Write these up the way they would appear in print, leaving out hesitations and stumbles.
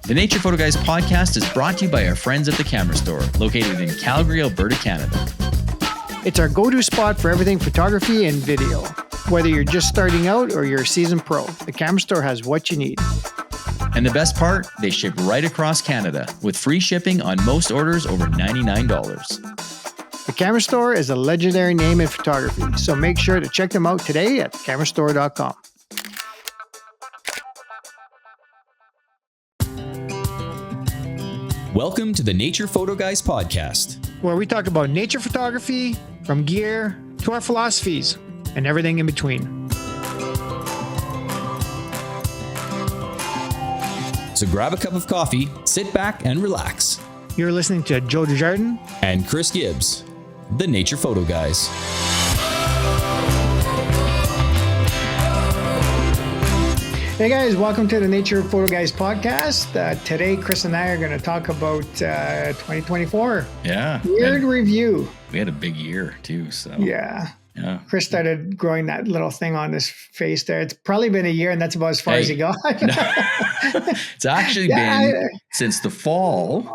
The Nature Photo Guys podcast is brought to you by our friends at the Camera Store, located in Calgary, Alberta, Canada. It's our go-to spot for everything photography and video. Whether you're just starting out or you're a seasoned pro, the Camera Store has what you need. And the best part, they ship right across Canada with free shipping on most orders over $99. The Camera Store is a legendary name in photography, so make sure to check them out today at camerastore.com. Welcome to the Nature Photo Guys podcast, where we talk about nature photography, from gear to our philosophies and everything in between. So grab a cup of coffee, sit back and relax. You're listening to Joe Desjardins and Chris Gibbs, the Nature Photo Guys. Hey guys, welcome to the Nature Photo Guys podcast. Today, Chris and I are going to talk about 2024. Yeah. Weird review. We had a big year too, so. Yeah. Yeah. Chris started growing that little thing on his face there. It's probably been a year, and that's about as far as he got. It's actually been since the fall,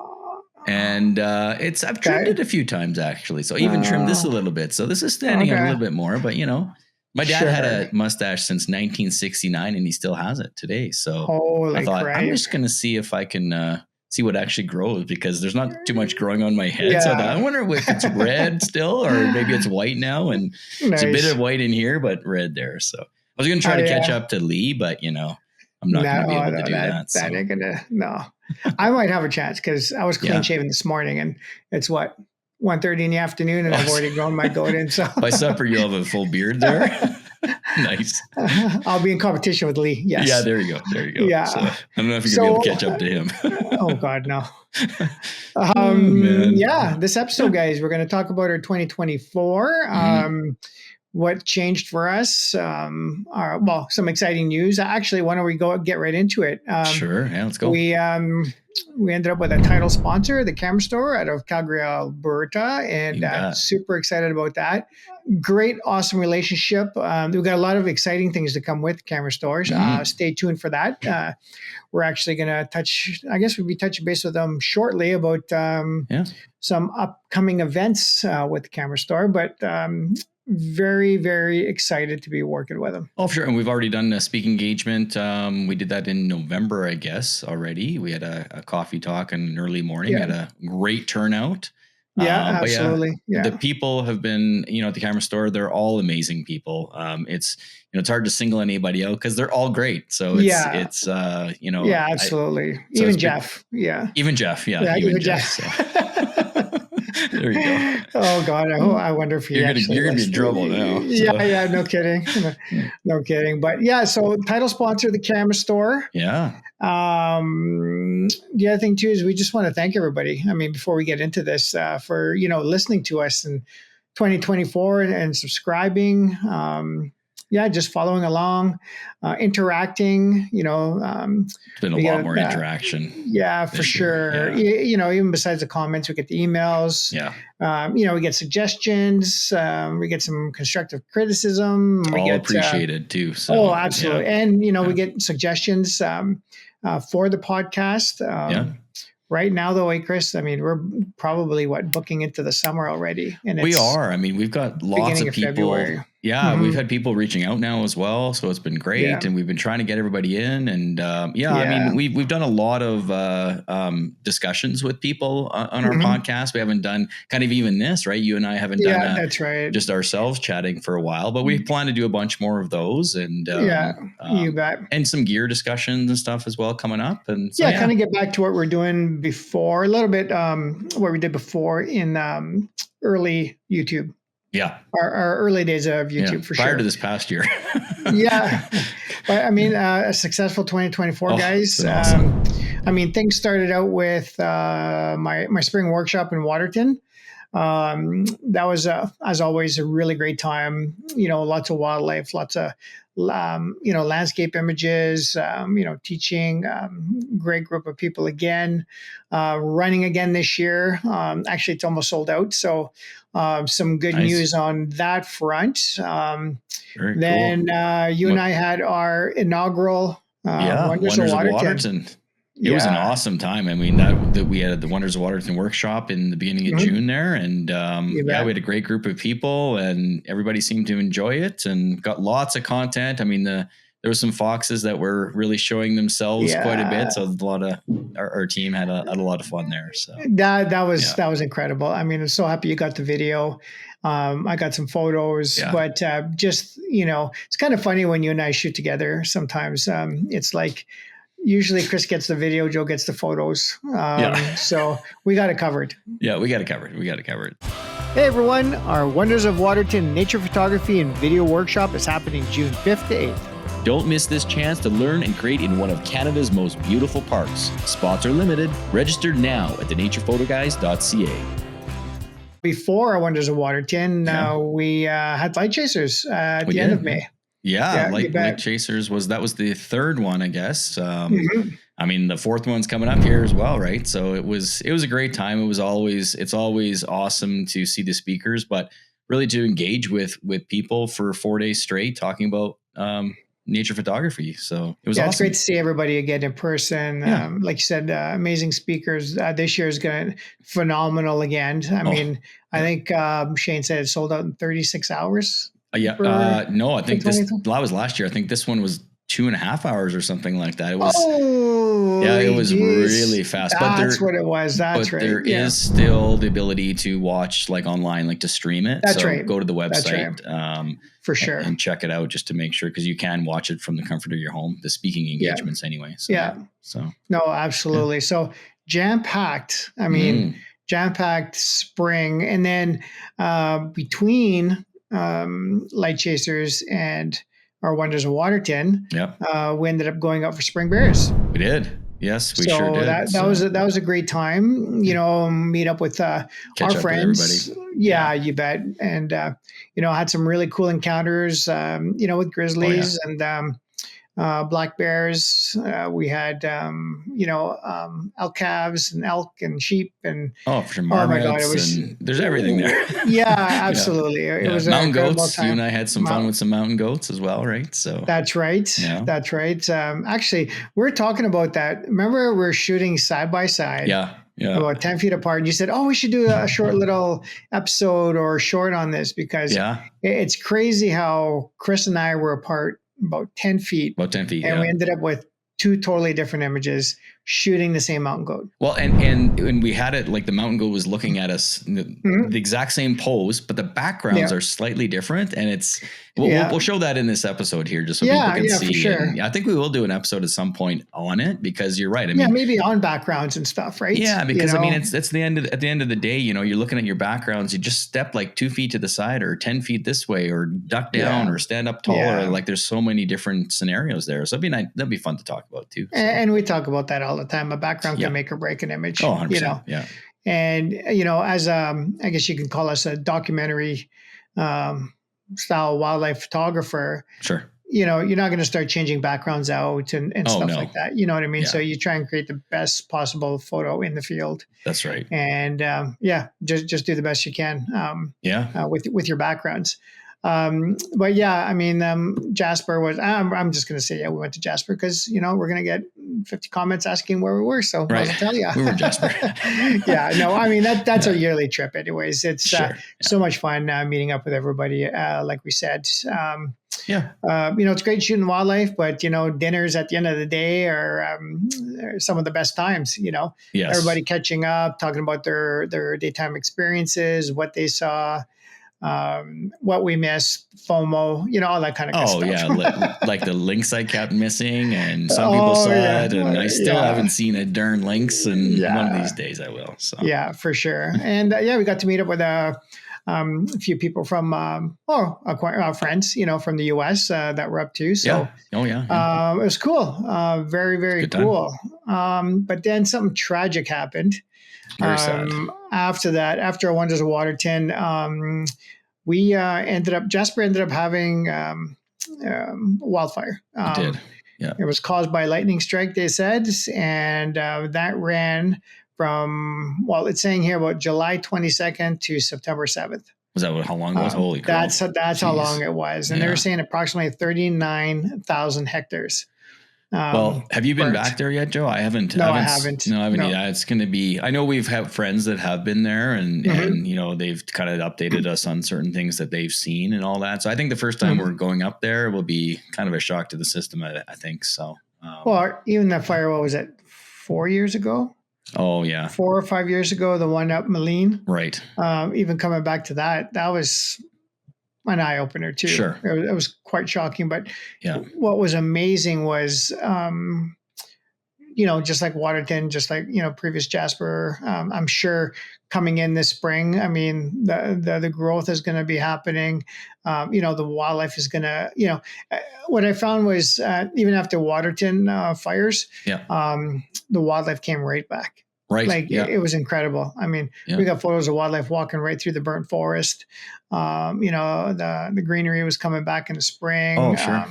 and I've trimmed it a few times actually. So I even trimmed this a little bit. So this is standing out a little bit more, but you know. My dad had a mustache since 1969 and he still has it today. So I thought, I'm just going to see if I can see what actually grows, because there's not too much growing on my head. Yeah. So I wonder if it's red still, or maybe it's white now. And It's a bit of white in here, but red there. So I was going to try to catch up to Lee, but you know, I'm not going to be able to do that. That ain't gonna, no. I might have a chance because I was clean shaven this morning, and it's 1:30 in the afternoon, and I've already grown my goat in. So by supper, you'll have a full beard there. Nice. I'll be in competition with Lee. Yes. Yeah, there you go. There you go. Yeah. So, I don't know if you're going to be able to catch up to him. Oh, God, no. This episode, guys, we're going to talk about our 2024. What changed for us? Some exciting news. Actually, why don't we get right into it? Sure. Yeah, let's go. We ended up with a title sponsor, the Camera Store out of Calgary, Alberta, and super excited about that. Great, awesome relationship. We've got a lot of exciting things to come with Camera Stores. Stay tuned for that. We're actually going to we'll be touching base with them shortly about some upcoming events with the Camera Store, but very, very excited to be working with them. Oh, sure. And we've already done a speaking engagement. We did that in November, I guess, already. We had a coffee talk in an early morning. Had a great turnout. Yeah, absolutely. The people have been, at the Camera Store, they're all amazing people. It's hard to single anybody out because they're all great. So it's absolutely. Even Jeff. Even Jeff. Yeah. Even Jeff. So. There you go. Oh God, I wonder if you're gonna be in trouble now. So. Yeah, no kidding, no kidding. But so title sponsor, the Camera Store. Yeah. The other thing too is we just want to thank everybody. I mean, before we get into this, for listening to us in 2024 and subscribing. Just following along, interacting, It's been a lot more interaction. Yeah, for sure. Yeah. Even besides the comments, we get the emails. Yeah. We get suggestions. We get some constructive criticism. We get appreciated too. So, absolutely. Yeah. And, we get suggestions for the podcast. Right now, though, Chris, I mean, we're probably booking into the summer already. And we are. I mean, we've got lots of people. February. Yeah, we've had people reaching out now as well, so it's been great, and we've been trying to get everybody in, and I mean, we've done a lot of discussions with people on our podcast. We haven't done kind of even this, right? You and I haven't done that's right. Just ourselves chatting for a while, but we plan to do a bunch more of those, and you bet, and some gear discussions and stuff as well coming up, and so, kind of get back to what we're doing before a little bit, what we did before in early YouTube. Yeah. Our early days of YouTube, for sure. Prior to this past year. But I mean, a successful 2024, guys. Awesome. I mean, things started out with my spring workshop in Waterton. That was, as always, a really great time. Lots of wildlife, lots of, landscape images, teaching, great group of people again, running again this year. Actually, it's almost sold out. So some good news on that front. Then cool. You and I had our inaugural Wonders of Waterton. It was an awesome time. I mean, that we had the Wonders of Waterton workshop in the beginning of June there. And we had a great group of people and everybody seemed to enjoy it and got lots of content. I mean, there were some foxes that were really showing themselves quite a bit. So a lot of our team had a lot of fun there. So that was incredible. I mean, I'm so happy you got the video. I got some photos, but just, it's kind of funny when you and I shoot together sometimes. It's like, usually Chris gets the video, Joe gets the photos. So we got it covered. Yeah, we got it covered. Hey everyone, our Wonders of Waterton nature photography and video workshop is happening June 5th to 8th. Don't miss this chance to learn and create in one of Canada's most beautiful parks. Spots are limited. Register now at thenaturePhotoGuys.ca. Before our Wonders of Waterton, we had Light Chasers at the end of May. Light Chasers was the third one, I guess. I mean, the fourth one's coming up here as well, right? So it was a great time. It's always awesome to see the speakers, but really to engage with people for 4 days straight talking about nature photography. So it was awesome. It's great to see everybody again in person. Like you said, amazing speakers. This year is going phenomenal again. I think Shane said it sold out in 36 hours. No, I think that was last year. I think this one was 2.5 hours or something like that. It was, it was really fast. That's what it was. That's right. There is still the ability to watch like online, like to stream it. That's right. Go to the website, for sure, and check it out just to make sure, because you can watch it from the comfort of your home. The speaking engagements, anyway. So no, absolutely. Yeah. So jam packed. I mean, jam packed spring, and then between Light Chasers and our Wonders of Waterton, we ended up going out for spring bears. We did. Yes, we sure did. That was a great time. Meet up with our friends. You bet. And had some really cool encounters. With grizzlies and black bears. We had elk calves and elk and sheep and for sure, marmots, there's everything there. Absolutely. It was mountain goats. Time. You and I had some fun with some mountain goats as well, right? So that's right. That's right. Actually, we're talking about that. Remember, we're shooting side by side. About 10 feet apart. And you said, we should do a short little episode or short on this, because it's crazy how Chris and I were apart about 10 feet. And we ended up with two totally different images shooting the same mountain goat. Well, and we had it like the mountain goat was looking at us, the exact same pose, but the backgrounds are slightly different. And we'll show that in this episode here, just so people can see. For sure. And I think we will do an episode at some point on it, because you're right. I mean, maybe on backgrounds and stuff, right? Yeah, because it's at the end of the day, you're looking at your backgrounds. You just step like 2 feet to the side or 10 feet this way, or duck down or stand up taller. Like there's so many different scenarios there. So that'd be fun to talk about too. So. And we talk about that all the time. A background can make or break an image. 100%. Yeah. And as I guess you can call us a documentary style wildlife photographer. Sure. You're not going to start changing backgrounds out and stuff like that. You know what I mean? Yeah. So you try and create the best possible photo in the field. That's right. And just do the best you can. With your backgrounds. But Jasper was, I'm just going to say, we went to Jasper because, we're going to get 50 comments asking where we were. So I'll tell you. We were Jasper. That's a yearly trip anyways. It's so much fun meeting up with everybody. Like we said, it's great shooting wildlife, but, dinners at the end of the day are some of the best times, everybody catching up, talking about their daytime experiences, what they saw, what we missed, FOMO, all that kind of stuff. Like the lynx I kept missing, and some people saw it, and I still haven't seen a darn lynx, and one of these days I will. So for sure. And we got to meet up with a few people from our friends, from the US that were up too. So it was cool, very very cool. But then something tragic happened. Very sad. After that, after Wonders of Waterton, Jasper ended up having wildfire. It did. Yeah. It was caused by lightning strike, they said, and that ran from, it's saying here about July 22nd to September 7th. Was that how long it was? Holy crap. That's how long it was. And they were saying approximately 39,000 hectares. Well, have you been back there yet, Joe? I haven't. No, I haven't. No, I haven't. Yeah, it's going to be. I know we've had friends that have been there, and they've kind of updated us on certain things that they've seen and all that. So I think the first time we're going up there will be kind of a shock to the system. I think so. Well, even that fire, what was it, 4 years ago? Oh yeah, 4 or 5 years ago, the one up Moline. Right. Even coming back to that was an eye opener too. Sure. It was quite shocking, but what was amazing was, just like Waterton, just like, previous Jasper, I'm sure coming in this spring, I mean, the growth is going to be happening. The wildlife is going to, what I found was even after Waterton fires, the wildlife came right back. Right. It was incredible. I mean, we got photos of wildlife walking right through the burnt forest. The greenery was coming back in the spring. Oh, sure.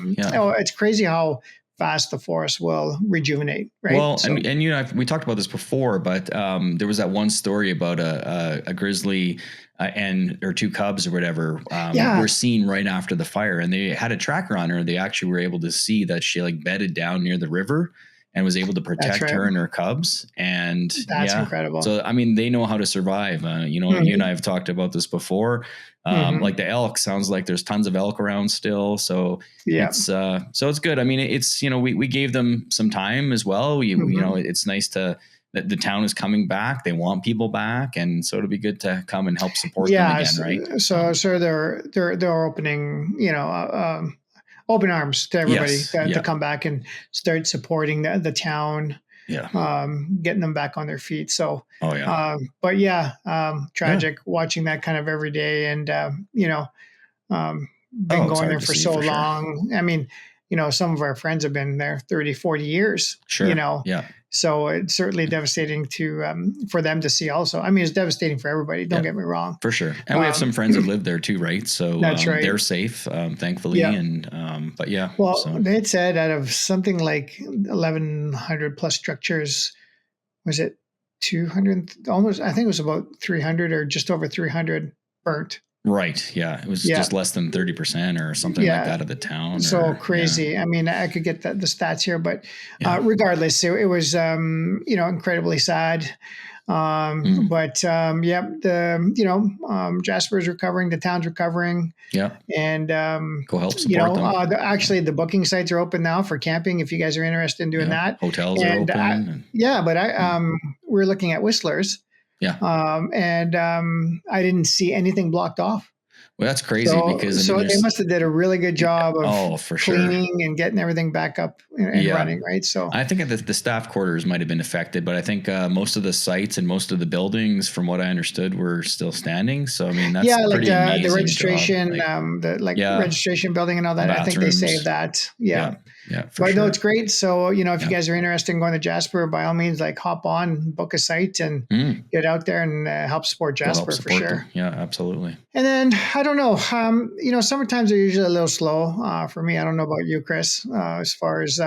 It's crazy how fast the forest will rejuvenate. Right. Well, and we talked about this before, but there was that one story about a grizzly or two cubs or whatever were seen right after the fire, and they had a tracker on her. They actually were able to see that she bedded down near the river and was able to protect her and her cubs. And that's incredible. So, I mean, they know how to survive. You and I have talked about this before. Like the elk, sounds like there's tons of elk around still. So it's good. I mean, it's, we gave them some time as well. It's nice that the town is coming back. They want people back. And so it'll be good to come and help support them again. Right. So they're opening, open arms to everybody to come back and start supporting the town, getting them back on their feet. So, tragic watching that kind of every day, and been going there for so long. Sure. I mean, some of our friends have been there 30, 40 years. Sure. So it's certainly devastating for them to see also. I mean, it's devastating for everybody. Don't get me wrong. For sure. And we have some friends that live there too, right? So that's right. They're safe, thankfully. And, but yeah. Well, they had said out of something like 1,100 plus structures, was it 200? Almost, I think it was about 300 or just over 300 burnt. Right. Yeah. It was just less than 30% or something like that of the town. So crazy. Yeah. I mean, I could get the stats here, but regardless, it was, incredibly sad. But Jasper's recovering, the town's recovering. Yeah. And go help support them. Actually, the booking sites are open now for camping if you guys are interested in doing that. Hotels are open. We're looking at Whistler's. Yeah. I didn't see anything blocked off. Well, that's crazy because they must have did a really good job of for cleaning and getting everything back up and running, right? So I think the staff quarters might have been affected, but I think most of the sites and most of the buildings, from what I understood, were still standing. So I mean, that's pretty amazing the registration, registration building and all that. Bathrooms. I think they saved that. Yeah. But no, it's great. So, if you guys are interested in going to Jasper, by all means, hop on, book a site and get out there and help support Jasper for sure. Them. Yeah, absolutely. And then, I don't know, summertimes are usually a little slow for me. I don't know about you, Chris, as far as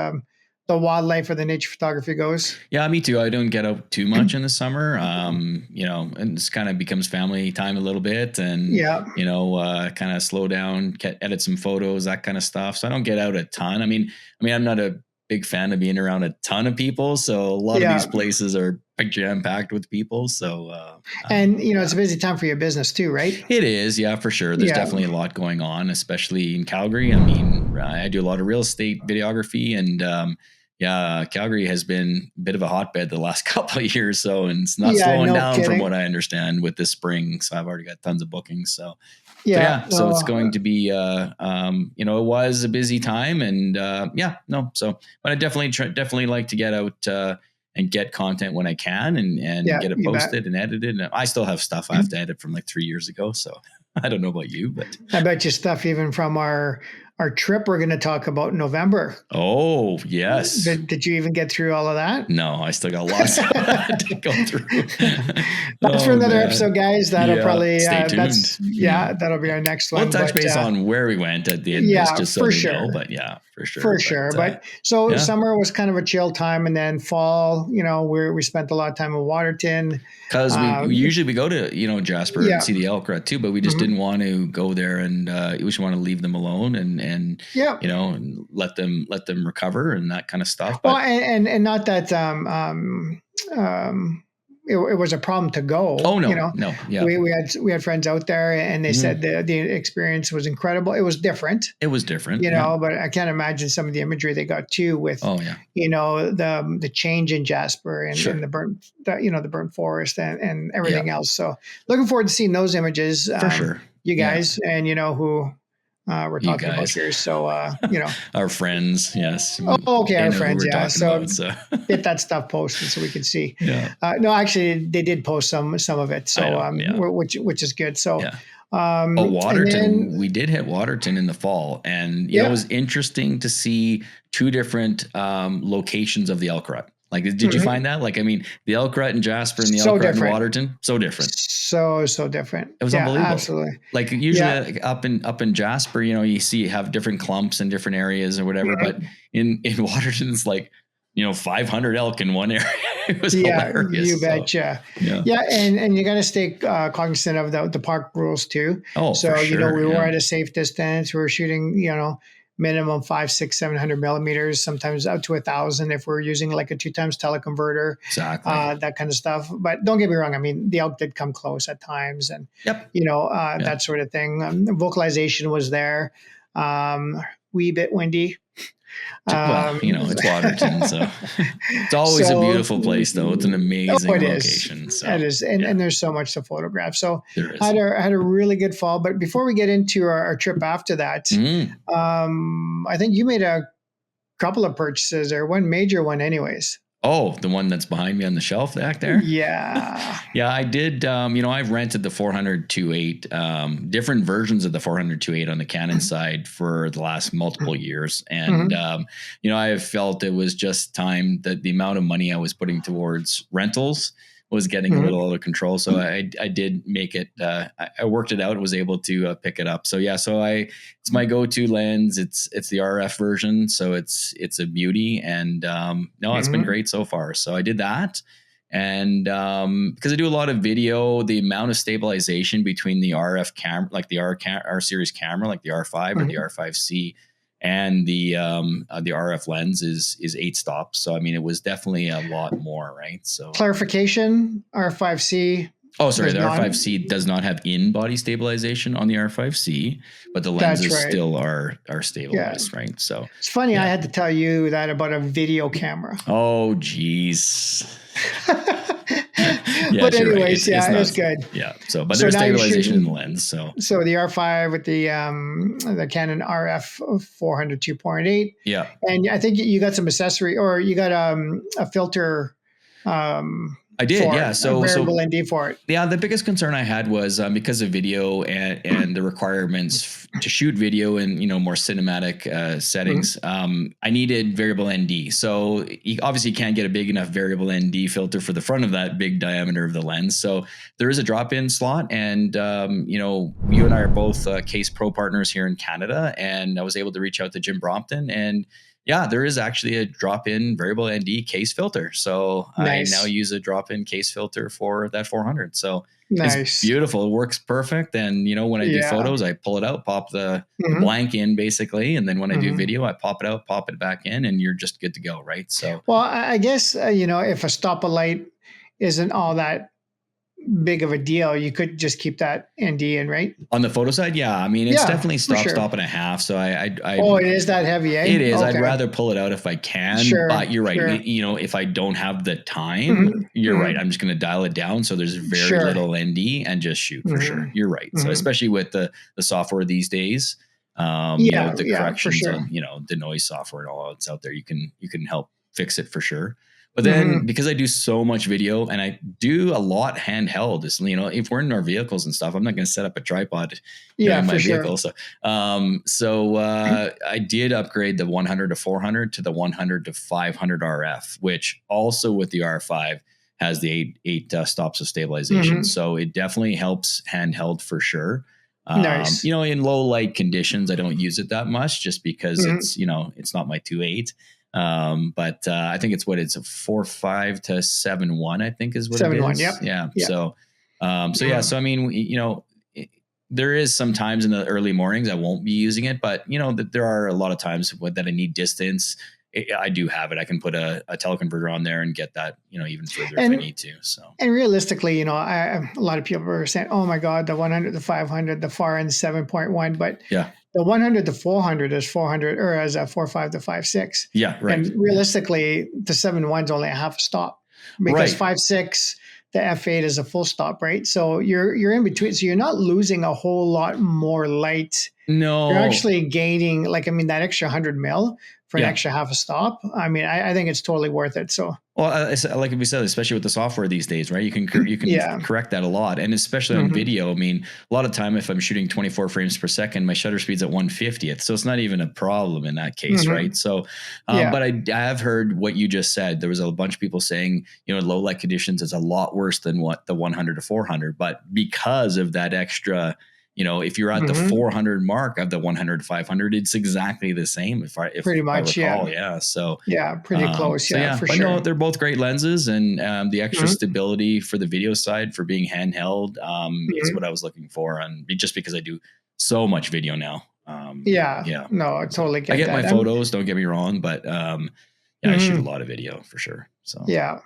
the wildlife or the nature photography goes. Yeah, me too. I don't get out too much in the summer, and it's kind of becomes family time a little bit and, kind of slow down, edit some photos, that kind of stuff. So I don't get out a ton. I mean, I'm not a big fan of being around a ton of people. So a lot of these places are jam-packed with people. So, it's a busy time for your business too, right? It is. Yeah, for sure. There's definitely a lot going on, especially in Calgary. I mean, I do a lot of real estate videography and, Calgary has been a bit of a hotbed the last couple of years. So, and it's not slowing down from what I understand with this spring. So I've already got tons of bookings. So, so it's going to be, it was a busy time and, but I definitely like to get out, and get content when I can and get it posted and edited. And I still have stuff I have to edit from 3 years ago. So I don't know about you, but I bet you stuff even from our trip we're going to talk about in November. Oh, yes. Did you even get through all of that? No, I still got lots to go through. That's for another episode, guys. That'll probably stay tuned. That'll be our next one. We'll touch base on where we went at the end of this, just so we know. But for sure. For sure. But so yeah. summer was kind of a chill time, and then fall, we spent a lot of time in Waterton. Because we usually go to, Jasper and see the elk rut too, but we just didn't want to go there, and we just want to leave them alone and and let them recover and that kind of stuff. But, well, and not that it was a problem to go. Oh no, no, yeah. We had friends out there, and they said the experience was incredible. It was different. It was different, but I can't imagine some of the imagery they got too with, the change in Jasper and the burnt forest and everything else. So looking forward to seeing those images for sure. You guys and who. We're talking about here, so our friends, yes. Okay, our friends, yeah. So get that stuff posted so we can see. Yeah. No, actually, they did post some of it, so which is good. So, Waterton, we did hit Waterton in the fall, and it was interesting to see two different locations of the elk rut. Like, did you find that? Like, I mean, the elk rut in Jasper and the elk rut in Waterton, so different. So different. It was unbelievable. Absolutely. Like usually up in Jasper, you have different clumps in different areas or whatever. But in Waterton, it's like, 500 elk in one area. It was hilarious. You betcha. Yeah. And you got to stay cognizant of the park rules too. Oh, so, for sure, we were at a safe distance. We were shooting, minimum 500, 600, 700 millimeters, sometimes up to 1,000 if we're using like a 2x teleconverter, exactly, that kind of stuff. But don't get me wrong. I mean, the elk did come close at times, and that sort of thing. Vocalization was there. Wee bit windy. It's Waterton, so it's always a beautiful place, though. It's an amazing location. So it is, and there's so much to photograph. So there is. I had a really good fall. But before we get into our trip after that, I think you made a couple of purchases, or one major one, anyways. Oh, the one that's behind me on the shelf back there? Yeah. Yeah, I did. I've rented the 400-2.8, different versions of the 400-2.8 on the Canon side for the last multiple years. And, I have felt it was just time that the amount of money I was putting towards rentals was getting a little out of control. So I did make it, I worked it out and was able to pick it up. So it's my go-to lens. It's the RF version. So it's a beauty, and it's been great so far. So I did that. And because I do a lot of video, the amount of stabilization between the RF camera, like the R series camera, like the R5 or the R5C, and the RF lens is 8 stops. So, I mean, it was definitely a lot more, right? So clarification, R5C. Oh, sorry. The R5C does not have in-body stabilization on the R5C, but the lenses still are stabilized, right? So it's funny. I had to tell you that about a video camera. Oh, geez. But anyways, right. It's good. Yeah. So, but there's stabilization in the lens. So the R5 with the Canon RF 400 2.8. Yeah. And I think you got some accessory, or you got a filter. I did, yeah. So variable ND for it. Yeah, the biggest concern I had was because of video and the requirements to shoot video in more cinematic settings. I needed variable ND. So you obviously can't get a big enough variable ND filter for the front of that big diameter of the lens. So there is a drop-in slot, and you and I are both Case Pro partners here in Canada, and I was able to reach out to Jim Brompton, and yeah, there is actually a drop-in variable ND case filter. So nice. I now use a drop-in case filter for that 400. So it's beautiful. It works perfect. And, when I do photos, I pull it out, pop the blank in basically. And then when I do video, I pop it out, pop it back in, and you're just good to go, right? So, well, I guess, if a stop-a-light isn't all that big of a deal, you could just keep that ND in, right? On the photo side, yeah. I mean, it's definitely stop and a half. So I it is that heavy, eh? It is. Okay. I'd rather pull it out if I can. Sure, but you're right. Sure. If I don't have the time, you're right. I'm just going to dial it down. So there's very little ND and just shoot for sure. You're right. So especially with the software these days, the corrections on, the noise software and all that's out there, you can help fix it for sure. But then because I do so much video and I do a lot handheld, if we're in our vehicles and stuff, I'm not going to set up a tripod in my vehicle. So, I did upgrade the 100 to 400 to the 100 to 500 RF, which also with the R5 has the eight stops of stabilization. So it definitely helps handheld for sure. Nice. In low light conditions, I don't use it that much just because it's not my 2.8. But I think it's a 4.5 to 7.1, I think is what 7.1, it is. yep. Yeah. Yep. So I mean, there is some times in the early mornings I won't be using it, but there are a lot of times that I need distance. I do have it. I can put a teleconverter on there and get that, even further if I need to. So, and realistically, a lot of people are saying, "Oh my God, the 100, the 500, the far end 7.1," but yeah, the 100 to 400 is 400 or as a 4.5 to 5.6. Yeah, right. And realistically, the 7.1 is only a half stop because 5.6, the F8 is a full stop, right? So you're in between. So you're not losing a whole lot more light. No, you're actually gaining that extra 100 mil for an extra half a stop. I mean, I think it's totally worth it. So, well, like we said, especially with the software these days, right? You can correct that a lot, and especially on video. I mean, a lot of time if I'm shooting 24 frames per second, my shutter speed's at 1/50th, so it's not even a problem in that case, right? So, but I have heard what you just said. There was a bunch of people saying, low light conditions is a lot worse than what the 100 to 400, but because of that extra. If you're at the 400 mark of the 100 to 500, it's exactly the same. If pretty much, I recall, yeah. So pretty close, for but sure. No, they're both great lenses, and the extra stability for the video side for being handheld is what I was looking for, and just because I do so much video now. No, I totally get that. I get my photos. Don't get me wrong, but I shoot a lot of video for sure. So yeah.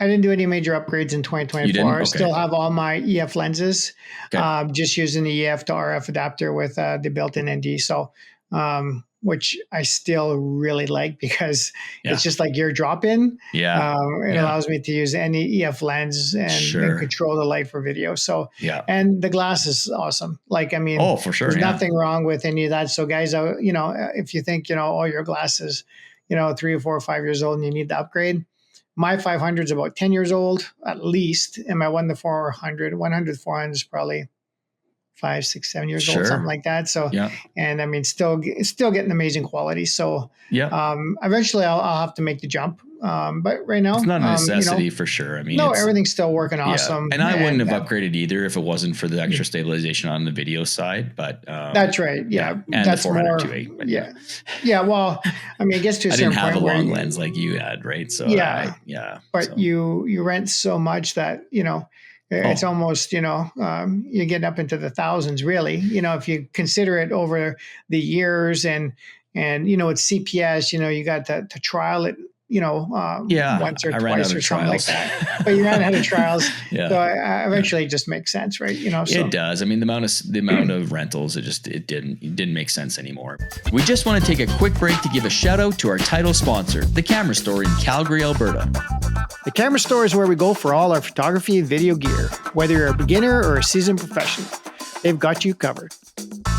I didn't do any major upgrades in 2024. I still have all my EF lenses, just using the EF to RF adapter with the built-in ND. So, which I still really like because it's just like your drop-in. It allows me to use any EF lens and control the light for video. So, and the glass is awesome. For sure. There's nothing wrong with any of that. So, guys, if you think your glass is 3 or 4 or 5 years old and you need the upgrade. My 500 is about 10 years old at least. And my 100 to 400 is probably 5, 6, 7 years old, something like that. So, and I mean, still getting amazing quality. So, eventually I'll have to make the jump. But right now, it's not a necessity for sure. I mean, everything's still working awesome. And I wouldn't have upgraded either if it wasn't for the extra stabilization on the video side. But that's right. Yeah. And that's the 400 2.8. But yeah. Well, I mean, it gets to a certain point. I didn't have a long lens like you had, right? So But you rent so much that it's almost you're getting up into the thousands, really. If you consider it over the years, and it's CPS. You got to trial it. Once or twice or something like that. But you ran out of trials. So eventually it just makes sense, right? So. It does. I mean, the amount of rentals, it didn't make sense anymore. We just want to take a quick break to give a shout out to our title sponsor, The Camera Store in Calgary, Alberta. The Camera Store is where we go for all our photography and video gear, whether you're a beginner or a seasoned professional. They've got you covered.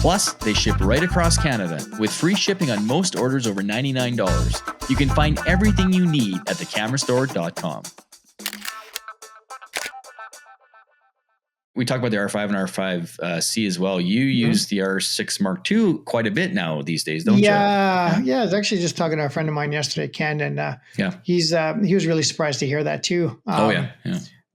Plus, they ship right across Canada with free shipping on most orders over $99. You can find everything you need at thecamerastore.com. We talked about the R5 and R5C as well. You use the R6 Mark II quite a bit now these days, don't you? Yeah. I was actually just talking to a friend of mine yesterday, Ken, and he was really surprised to hear that too.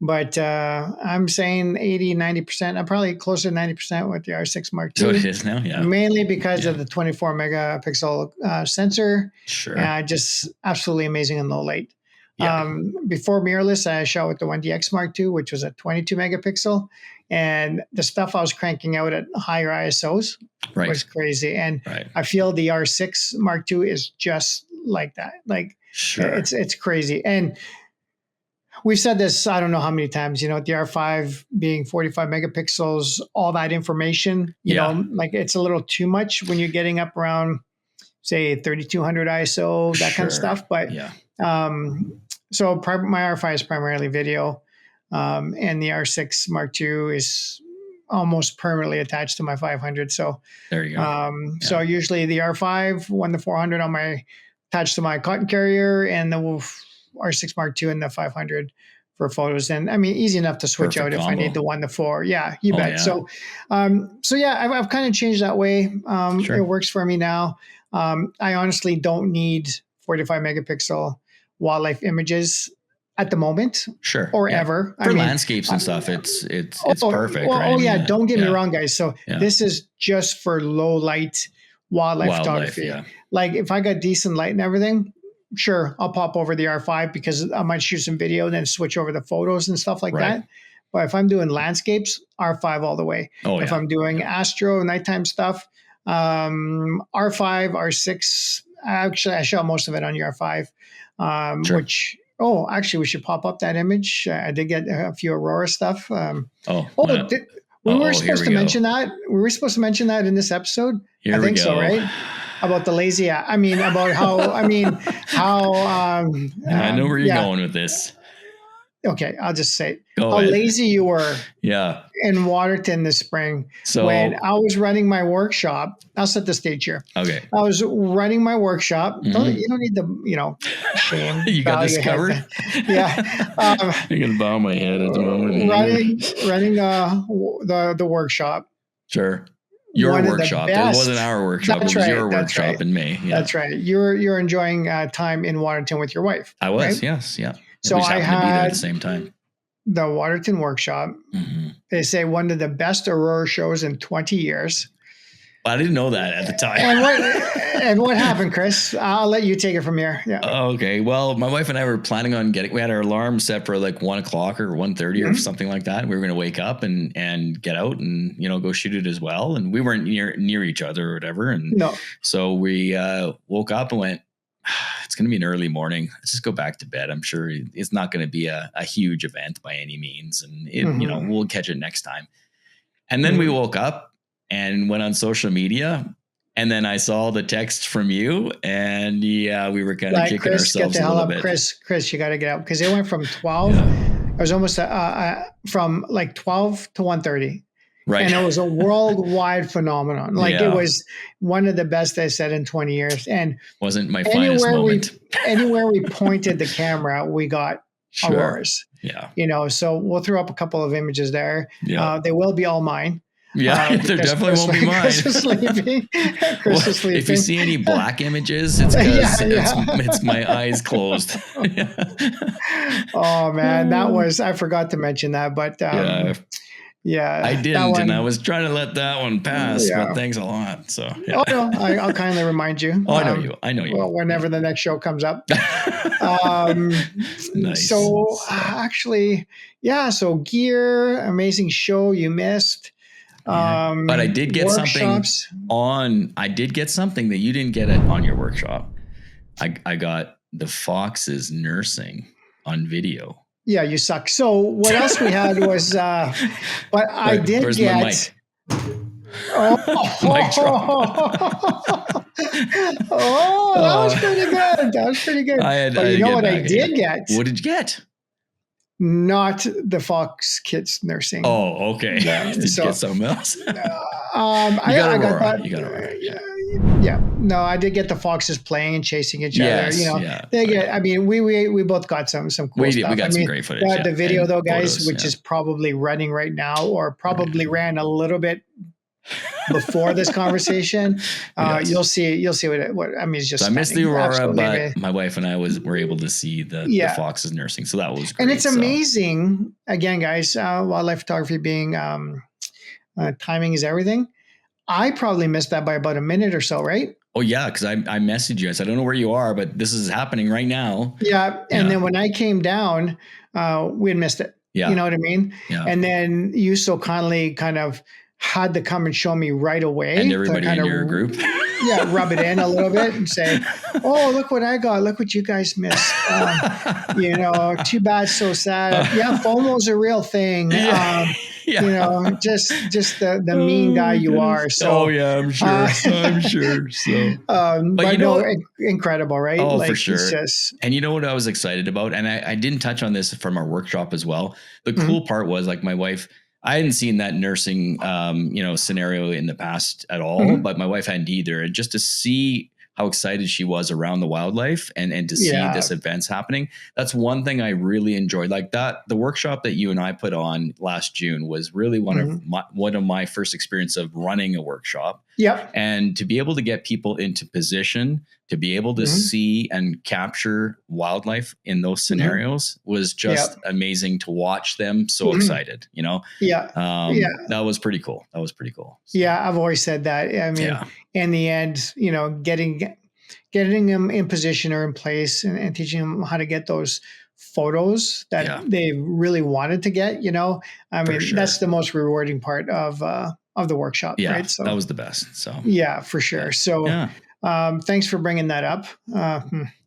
But I'm saying 80, 90%. I'm probably closer to 90% with the R6 Mark II. So it is now, Mainly because of the 24 megapixel sensor. Sure. Just absolutely amazing in low light. Before mirrorless, I shot with the 1DX Mark II, which was a 22 megapixel. And the stuff I was cranking out at higher ISOs was crazy. And I feel the R6 Mark II is just like that. It's crazy. And we've said this, I don't know how many times, the R5 being 45 megapixels, all that information, it's a little too much when you're getting up around, say, 3200 ISO, that kind of stuff. But so my R5 is primarily video, and the R6 Mark II is almost permanently attached to my 500. So there you go. So usually the R5, 1 to 400 attached to my cotton carrier, and the R6 Mark II and the 500 for photos. And I mean, easy enough to switch out if I need the 1 to 4. Yeah, you bet. So, I've kind of changed that way. It works for me now. I honestly don't need 45 megapixel wildlife images at the moment. Sure. Or ever. For landscapes and stuff, it's perfect. Well, right? Don't get me wrong, guys. So this is just for low light wildlife photography. Yeah. Like if I got decent light and everything, sure, I'll pop over the R5 because I might shoot some video and then switch over the photos and stuff like that. But if I'm doing landscapes, R5 all the way. If I'm doing astro nighttime stuff, R5, R6. Actually, I shot most of it on your R5, which. Oh, actually, we should pop up that image. I did get a few Aurora stuff. We were supposed to mention that. We were supposed to mention that in this episode. I think so, right? About the lazy. I know where you're going with this. Okay, I'll just say how lazy you were. Yeah. In Waterton this spring. So when I was running my workshop, I'll set the stage here. Okay. I was running my workshop. You don't need the shame. You got this covered. Yeah. You're gonna bow my head at the moment. Running the workshop. Sure. Your workshop. It wasn't our workshop. It was your workshop in May. Yeah. That's right. You're enjoying time in Waterton with your wife. I was. Right? Yes. Yeah. So I had to be there at the same time. The Waterton workshop. They say one of the best Aurora shows in 20 years. I didn't know that at the time. And what happened, Chris? I'll let you take it from here. Yeah. Okay. Well, my wife and I were planning on we had our alarm set for like 1:00 or 1:30 or something like that. We were going to wake up and get out and, go shoot it as well. And we weren't near each other or whatever. And so we woke up and went, it's going to be an early morning. Let's just go back to bed. I'm sure it's not going to be a huge event by any means. And, we'll catch it next time. And then we woke up and went on social media. And then I saw the text from you. And we were kind of kicking ourselves a little bit. Chris, you got to get out. Because it went from 12. It was almost from like 12 to 1:30. Right. And it was a worldwide phenomenon. It was one of the best I said in 20 years. And wasn't my finest moment. Anywhere we pointed the camera, we got Auroras. Yeah. So we'll throw up a couple of images there. Yeah. They will be all mine. Yeah, there definitely won't be mine. Chris is sleeping. If you see any black images, it's because it's my eyes closed. Oh man, I forgot to mention that, but yeah, I didn't, and I was trying to let that one pass, but thanks a lot. So, Oh no, I'll kindly remind you. I know you. I know you. Well, whenever the next show comes up. Nice. So actually, so gear, amazing show you missed. But I did get workshops. I did get something that you didn't get on your workshop. I got the foxes nursing on video. Yeah, you suck. So what else we had was, but I did get. My mic? Mic drop. That was pretty good. But you know what I did get? What did you get? Not the fox kids nursing. Oh, okay. Yeah, did you get something else? You got Aurora. Yeah. No, I did get the foxes playing and chasing each other. They get. I mean, we both got some cool stuff. We got some great footage. The video though, guys, photos, which is probably running right now, or probably ran a little bit before this conversation. You'll see what I mean. It's just. So I missed the Aurora, but my wife and I were able to see the foxes nursing, so that was great. And it's amazing. Again, guys, wildlife photography being timing is everything. I probably missed that by about a minute or so, right? Oh yeah, because I messaged you. I said, I don't know where you are, but this is happening right now. Yeah, and then when I came down, we had missed it. Yeah, you know what I mean. Yeah, and then you so kindly kind of had to come and show me right away. And everybody in your group. Yeah, rub it in a little bit and say, oh, look what I got. Look what you guys missed. Too bad, so sad. Yeah, FOMO's a real thing. Just the mean guy you are. So, I'm sure. I'm sure. So, but incredible, right? Oh, for sure. And you know what I was excited about? And I didn't touch on this from our workshop as well. The cool part was my wife, I hadn't seen that nursing, scenario in the past at all, but my wife hadn't either. And just to see how excited she was around the wildlife and to see this events happening, that's one thing I really enjoyed. Like that, the workshop that you and I put on last June was really one of my first experience of running a workshop. Yep. And to be able to get people into position, to be able to see and capture wildlife in those scenarios was just amazing to watch them so excited, Yeah. That was pretty cool. So, yeah. I've always said that. I mean, in the end, getting them in position or in place and teaching them how to get those photos that they really wanted to get, I mean, that's the most rewarding part of the workshop, right? So that was the best. So yeah, for sure. So thanks for bringing that up.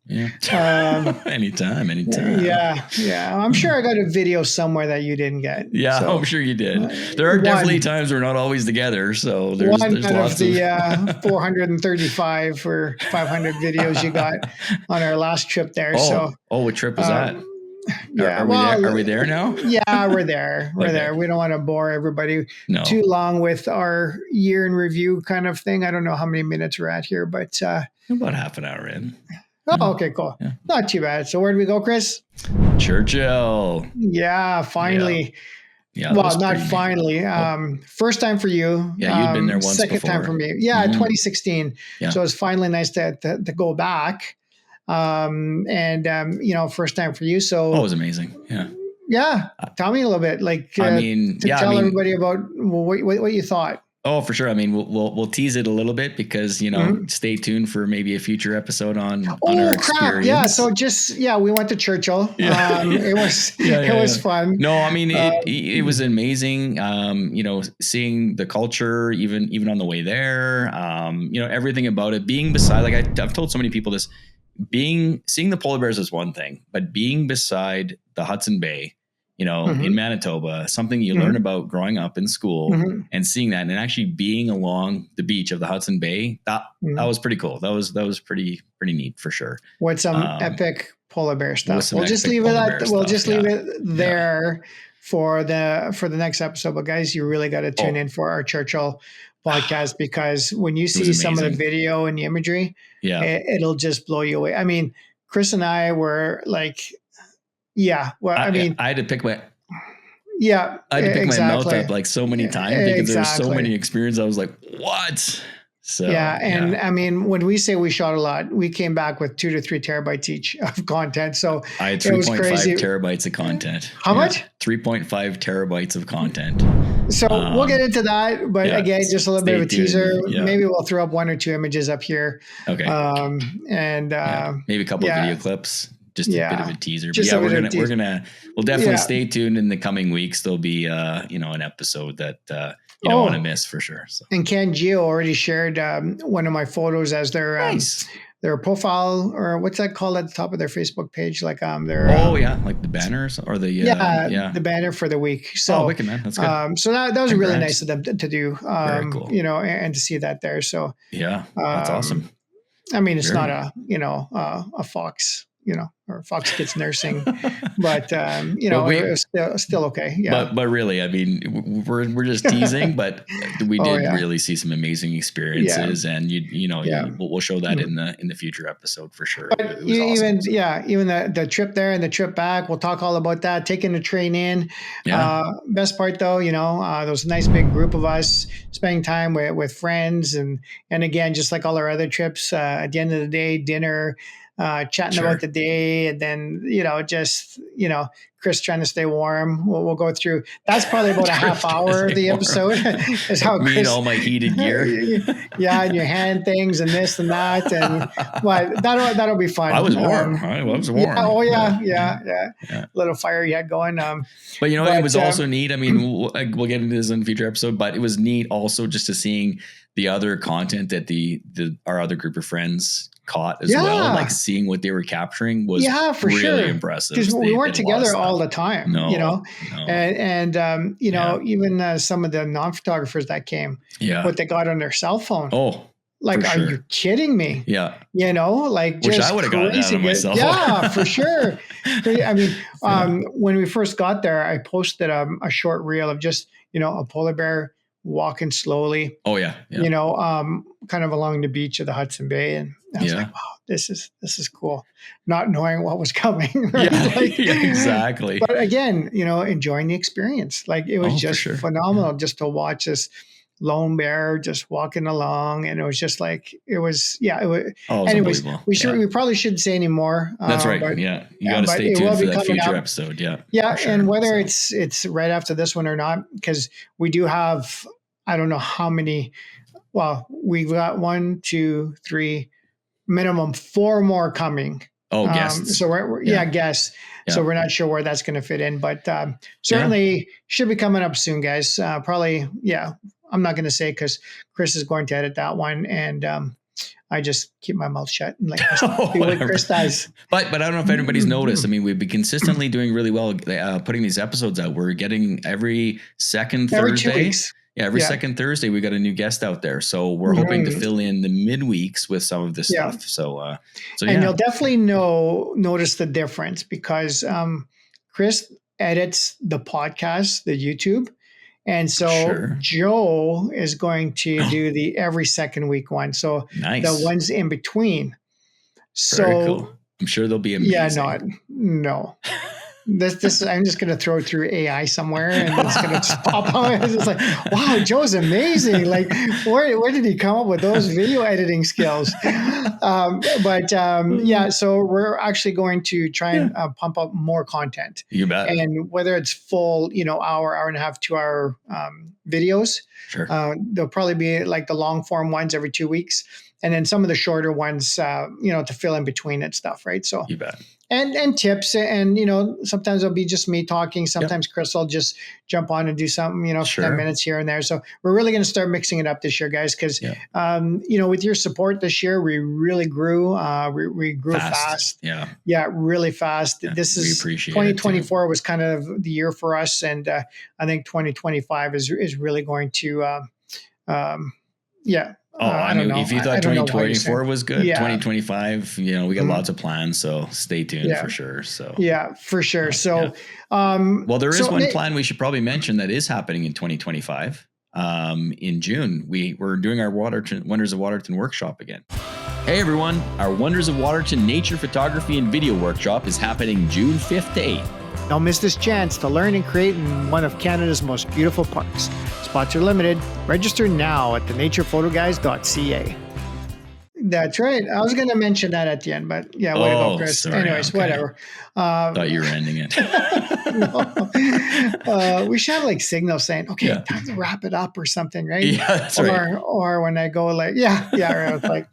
Anytime. Yeah. I'm sure I got a video somewhere that you didn't get. Yeah, so, I'm sure you did. There are definitely times we're not always together. So there's lots of the 435 or 500 videos you got on our last trip there. What trip was that? Yeah. Are we there now? Yeah, we're there. We're there. We don't want to bore everybody too long with our year in review kind of thing. I don't know how many minutes we're at here, but about half an hour in. Oh, okay, cool. Yeah. Not too bad. So where did we go, Chris? Churchill. Yeah, finally. Yeah, well, not finally. First time for you. Yeah, you'd been there once second before. Time for me. Yeah, 2016. Yeah. So it's finally nice to go back. First time for you. So it was amazing. Yeah. Yeah. Tell me a little bit, tell everybody about what you thought. Oh, for sure. I mean, we'll tease it a little bit because, stay tuned for maybe a future episode on our experience. Yeah. So we went to Churchill. It was fun. No, I mean, it was amazing. Seeing the culture, even on the way there, everything about it, being beside, I've told so many people this, seeing the polar bears is one thing, but being beside the Hudson Bay, in Manitoba, something you learn about growing up in school and seeing that and actually being along the beach of the Hudson Bay, that was pretty cool. That was pretty neat for sure. What's some epic polar bear stuff? We'll just leave it there for the next episode. But guys, you really got to tune in for our Churchill podcast because when you see some of the video and the imagery, it'll just blow you away. I mean, Chris and I were like, I had to pick my mouth up like so many times because there were so many experiences. I was like, what? So I mean, when we say we shot a lot, we came back with 2 to 3 terabytes each of content. So I had 3.5 terabytes of content. How much? 3.5 terabytes of content. So we'll get into that, but again, just a little bit of a teaser. Yeah. Maybe we'll throw up 1 or 2 images up here. Okay. Maybe a couple of video clips. Just a bit of a teaser. But we'll definitely stay tuned in the coming weeks. There'll be an episode that you don't want to miss for sure. So. And Ken Gio already shared one of my photos as their their profile, or what's that called at the top of their Facebook page? Like their like the banner or the the banner for the week. So wicked, man, that's good. So that was really nice of them to do. Very cool. And to see that there. So that's awesome. I mean, it's not a fox. Or Fox Kids Nursing, but it's still okay. Yeah. But really, I mean, we're just teasing, but we did really see some amazing experiences, and we'll show that in the future episode for sure. But even the trip there and the trip back, we'll talk all about that. Taking the train in. Best part though, there was a nice big group of us spending time with friends, and again, just like all our other trips, at the end of the day, dinner. Chatting about the day, and then Chris trying to stay warm. We'll go through. That's probably about a half hour of the episode. Is how me and all my heated gear. And your hand things and this and that, but that'll be fun. I was warm. I was warm. Yeah. Little fire you had going. But it was also neat. I mean, we'll get into this in a future episode, but it was neat also just to seeing the other content that our other group of friends caught as well, like seeing what they were capturing was really impressive because we weren't together all the time. And even some of the non-photographers that came, what they got on their cell phone. Are you kidding me? Yeah. Wish I would have gotten that on myself. Yeah, for sure. I mean, when we first got there, I posted a short reel of just a polar bear walking slowly. Kind of along the beach of the Hudson Bay, and I was like, wow, this is cool. Not knowing what was coming. Right? Exactly. But again, enjoying the experience. Like it was just phenomenal just to watch this lone bear just walking along, and it was just like it was. Oh, Anyways, we probably shouldn't say any more. That's right. But, you got to stay tuned for that future episode. Yeah, sure. And whether it's right after this one or not, because we do have, I don't know how many. Well, we've got 1, 2, 3, minimum 4 more coming. Oh, guests. So we're guests. Yeah. So we're not sure where that's going to fit in, but certainly should be coming up soon, guys. Probably, I'm not going to say because Chris is going to edit that one, and I just keep my mouth shut and let Chris do what Chris does. But I don't know if anybody's noticed. I mean, we've been consistently doing really well putting these episodes out. We're getting every second Thursday. 2 weeks. Yeah, every second Thursday we got a new guest out there, so we're hoping to fill in the midweeks with some of this stuff. So and you'll definitely notice the difference because Chris edits the podcast, the YouTube, and so Joe is going to do the every second week one. So the ones in between. So very cool. I'm sure they'll be amazing. Yeah, no. This I'm just going to throw it through AI somewhere, and it's going to just pop out. It's just like, wow, Joe's amazing. Like, where did he come up with those video editing skills? So we're actually going to try and pump up more content. You bet. And whether it's full, hour and a half, 2 hour videos, there'll probably be like the long form ones every 2 weeks. And then some of the shorter ones, to fill in between and stuff, right? So you bet. And tips, and sometimes it'll be just me talking. Sometimes Chris will just jump on and do something, 10 minutes here and there. So we're really going to start mixing it up this year, guys, because with your support this year, we really grew. We grew fast. Yeah, really fast. Yeah, this is 2024 was kind of the year for us, and I think 2025 is really going to. I mean, if you thought 2024 was good, 2025, we got lots of plans, so stay tuned for sure. So for sure. So, well, there is one plan we should probably mention that is happening in 2025. In June, we're doing our Wonders of Waterton workshop again. Hey everyone, our Wonders of Waterton nature photography and video workshop is happening June 5th to 8th. Don't miss this chance to learn and create in one of Canada's most beautiful parks. Spots are limited. Register now at thenaturePhotoGuys.ca. That's right. I was going to mention that at the end, but way to go, Chris. Sorry, anyways, whatever. Thought you were ending it. We should have like signals saying, okay, time to wrap it up or something, right? Yeah, that's right. Or when I go like, right,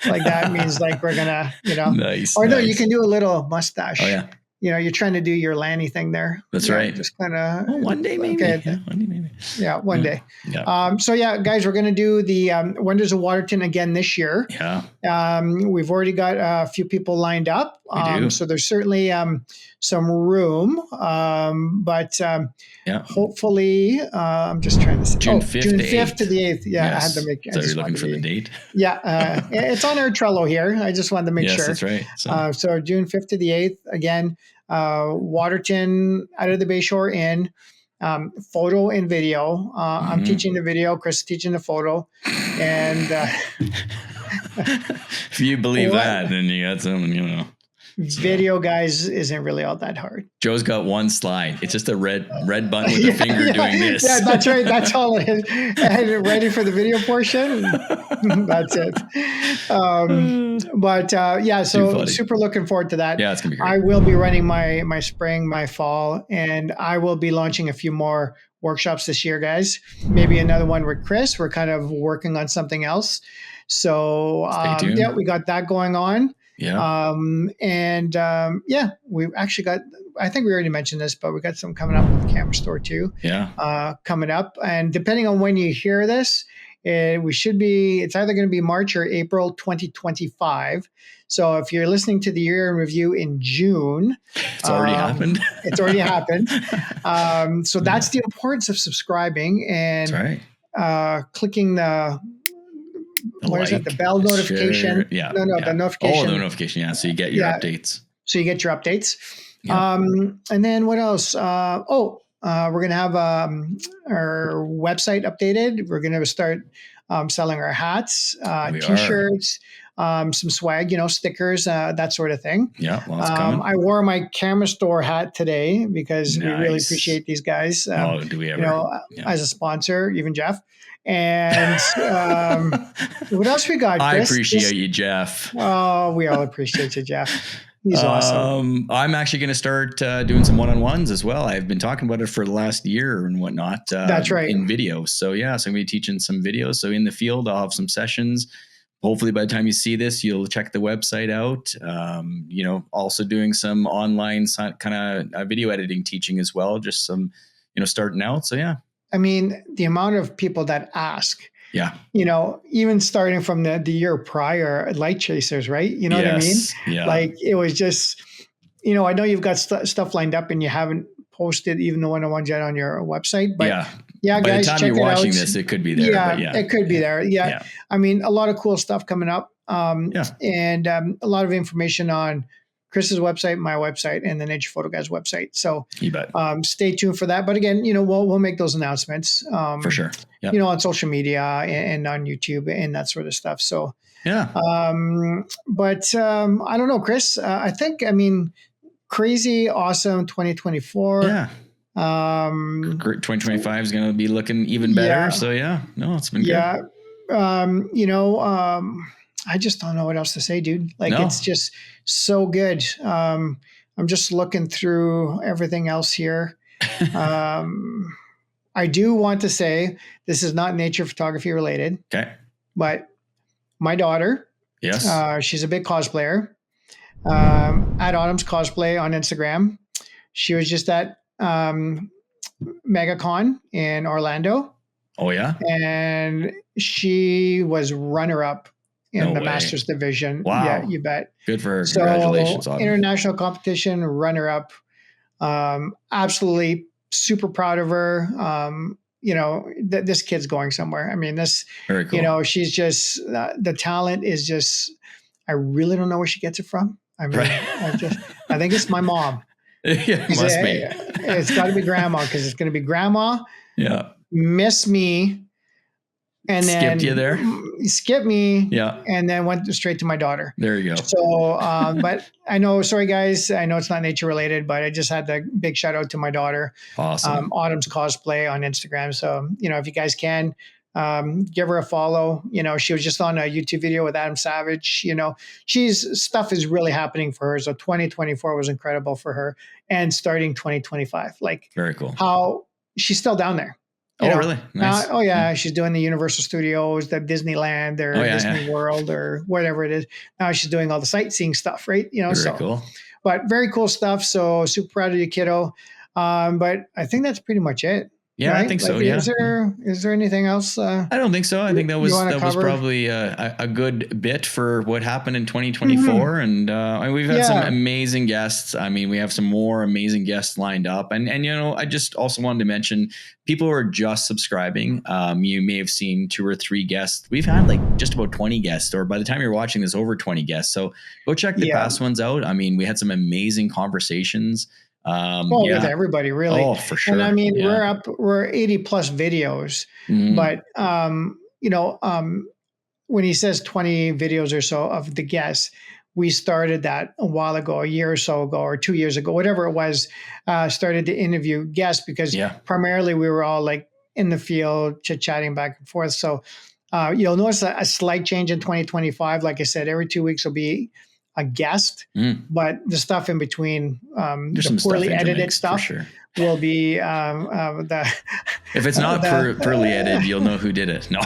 like that means like we're going to, Nice. Or no, you can do a little mustache. Oh, yeah. You're trying to do your Lanny thing there. That's right. Just kind of one day maybe. Okay. One day maybe. Yeah, one day. Yeah. Guys, we're going to do the Wonders of Waterton again this year. Yeah. We've already got a few people lined up. We do. So there's certainly some room. Hopefully, I'm just trying to say. June 5th to the 8th. Yeah, yes. I had to make. So you're looking for the date? Yeah. It's on our Trello here. I just wanted to make sure. Yes, that's right. So June 5th to the 8th, again, Waterton out of the Bayshore Inn, photo and video. I'm teaching the video, Chris is teaching the photo. And if you believe that, then you got some, Video, guys, isn't really all that hard. Joe's got one slide. It's just a red button with a finger doing this. Yeah, that's right. That's all it is. And ready for the video portion. That's it. So super looking forward to that. Yeah, it's gonna be great. I will be running my spring, my fall, and I will be launching a few more workshops this year, guys. Maybe another one with Chris. We're kind of working on something else. So we got that going on. Yeah. We actually got, I think we already mentioned this, but we got some coming up with the camera store too. Yeah. Coming up. And depending on when you hear this, it's either going to be March or April 2025. So if you're listening to the year in review in June, it's already happened. It's already happened. So that's the importance of subscribing and clicking the the bell notification? Share. The notification. Oh, the notification. Yeah. So you get your updates. So you get your updates. Yeah. And then what else? We're going to have our website updated. We're going to start selling our hats, T-shirts. some swag, stickers, that sort of thing. Yeah, lots coming. I wore my camera store hat today because we really appreciate these guys. Do we ever? As a sponsor, even Jeff. And what else we got, Chris? I appreciate you, Jeff. Oh, we all appreciate you, Jeff. He's awesome. I'm actually going to start doing some one-on-ones as well. I've been talking about it for the last year and whatnot. That's right. In video. So yeah, so I'm going to be teaching some videos. So in the field, I'll have some sessions. Hopefully by the time you see this, you'll check the website out. Also doing some online kind of video editing teaching as well. Just some, starting out. So yeah. I mean, the amount of people that ask, yeah, even starting from the year prior, light chasers, right? You know what I mean? Yeah. Like it was just, I know you've got stuff lined up and you haven't posted even the one-on-ones yet on your website, but yeah, by guys, the time check you're it watching out. this, it could be there. Yeah, it could be there. Yeah. I mean, a lot of cool stuff coming up. And a lot of information on Chris's website, my website, and the Nature Photo Guys website. So you bet. Stay tuned for that. But again, we'll make those announcements for sure. Yep. On social media and on YouTube and that sort of stuff. So yeah. But I don't know, Chris. I think crazy, awesome 2024. Yeah. 2025 is going to be looking even better. Yeah. So it's been good. Yeah. I just don't know what else to say, dude. It's just so good. I'm just looking through everything else here. I do want to say this is not nature photography related. Okay. But my daughter, yes, she's a big cosplayer. At Autumn's Cosplay on Instagram. She was just at MegaCon in Orlando. Oh yeah. And she was runner-up in the Masters division. Wow. Yeah, you bet. Good for her. Congratulations. So, international competition, runner-up. Absolutely super proud of her. This kid's going somewhere. I mean, very cool. She's just, the talent is just, I really don't know where she gets it from. I mean, I think it's my mom. Yeah, it must be. It's got to be grandma because it's going to be grandma. Yeah. Miss me. And then skipped you there. Skip me. Yeah. And then went straight to my daughter. There you go. So, but I know, sorry guys, I know it's not nature related, but I just had the big shout out to my daughter. Awesome. Autumn's Cosplay on Instagram. So, if you guys can, give her a follow. She was just on a YouTube video with Adam Savage. Stuff is really happening for her. So 2024 was incredible for her, and starting 2025, very cool. How she's still down there. Really? Nice. She's doing the Universal Studios, the Disneyland, or Disney World, or whatever it is. Now she's doing all the sightseeing stuff, right? Very cool. But very cool stuff. So super proud of you, kiddo. But I think that's pretty much it. Yeah, right? I think so. Yeah. Is there anything else? I don't think so. I think that was probably a good bit for what happened in 2024, and we've had some amazing guests. I mean, we have some more amazing guests lined up, and I just also wanted to mention people who are just subscribing. You may have seen 2 or 3 guests. We've had just about 20 guests, or by the time you're watching this, over 20 guests. So go check the past ones out. I mean, we had some amazing conversations. With everybody, really. Oh, for sure. And I mean, we're 80 plus videos, but when he says 20 videos or so of the guests, we started that a while ago, a year or so ago, or 2 years ago, whatever it was, started to interview guests because primarily we were all in the field, chit-chatting back and forth. So you'll notice a slight change in 2025. Like I said, every 2 weeks will be a guest, but the stuff in between, the poorly edited stuff will be if it's not poorly edited, you'll know who did it. No.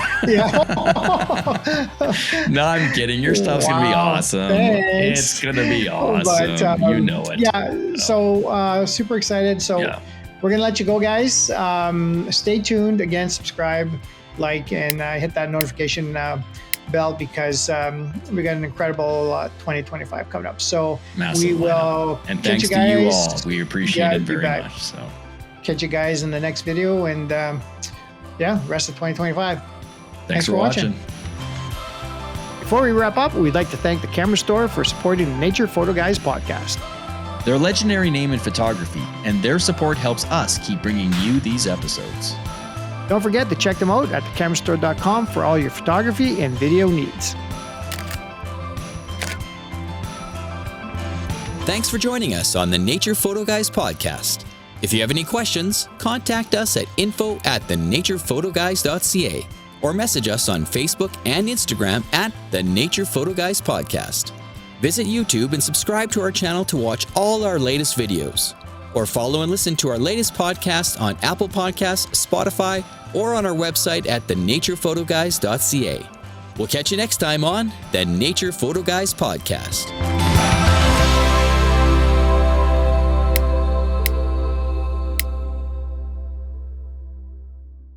No, I'm kidding. Your stuff's gonna be awesome. Thanks. It's gonna be awesome. But, you know it. Yeah. So super excited. So we're gonna let you go, guys. Stay tuned. Again, subscribe, and hit that notification bell because we got an incredible 2025 coming up. So massive we will and thanks to you all. We appreciate it very much. So catch you guys in the next video, and rest of 2025. Thanks for watching. Before we wrap up, we'd like to thank the Camera Store for supporting the Nature Photo Guys podcast. They're a legendary name in photography, and their support helps us keep bringing you these episodes. Don't forget to check them out at thecamerastore.com for all your photography and video needs. Thanks for joining us on the Nature Photo Guys podcast. If you have any questions, contact us at info@thenaturePhotoGuys.ca or message us on Facebook and Instagram at the Nature Photo Guys Podcast. Visit YouTube and subscribe to our channel to watch all our latest videos. Or follow and listen to our latest podcast on Apple Podcasts, Spotify, or on our website at thenaturePhotoGuys.ca. We'll catch you next time on the Nature Photo Guys Podcast.